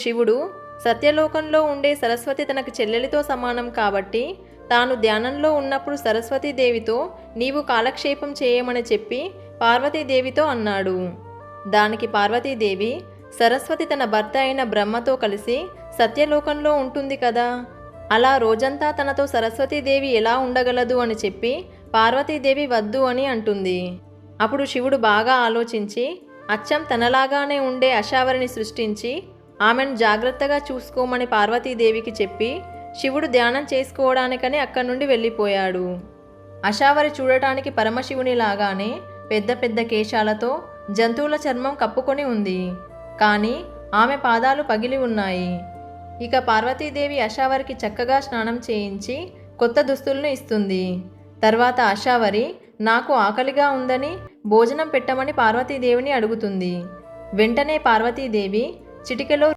శివుడు సత్యలోకంలో ఉండే సరస్వతి తనకు చెల్లెలితో సమానం కాబట్టి తాను ధ్యానంలో ఉన్నప్పుడు సరస్వతీదేవితో నీవు కాలక్షేపం చేయమని చెప్పి పార్వతీదేవితో అన్నాడు. దానికి పార్వతీదేవి, సరస్వతి తన భర్త అయిన బ్రహ్మతో కలిసి సత్యలోకంలో ఉంటుంది కదా, అలా రోజంతా తనతో సరస్వతీదేవి ఎలా ఉండగలదు అని చెప్పి పార్వతీదేవి వద్దు అని అంటుంది. అప్పుడు శివుడు బాగా ఆలోచించి అచ్చం తనలాగానే ఉండే అశావరిని సృష్టించి ఆమెను జాగ్రత్తగా చూసుకోమని పార్వతీదేవికి చెప్పి శివుడు ధ్యానం చేసుకోవడానికని అక్కడి నుండి వెళ్ళిపోయాడు. అశావరి చూడటానికి పరమశివుని లాగానే పెద్ద పెద్ద కేశాలతో జంతువుల చర్మం కప్పుకొని ఉంది. కానీ ఆమె పాదాలు పగిలి ఉన్నాయి. ఇక పార్వతీదేవి అశావరికి చక్కగా స్నానం చేయించి కొత్త దుస్తులను ఇస్తుంది. తర్వాత అశావరి నాకు ఆకలిగా ఉందని భోజనం పెట్టమని పార్వతీదేవిని అడుగుతుంది. వెంటనే పార్వతీదేవి చిటికెలో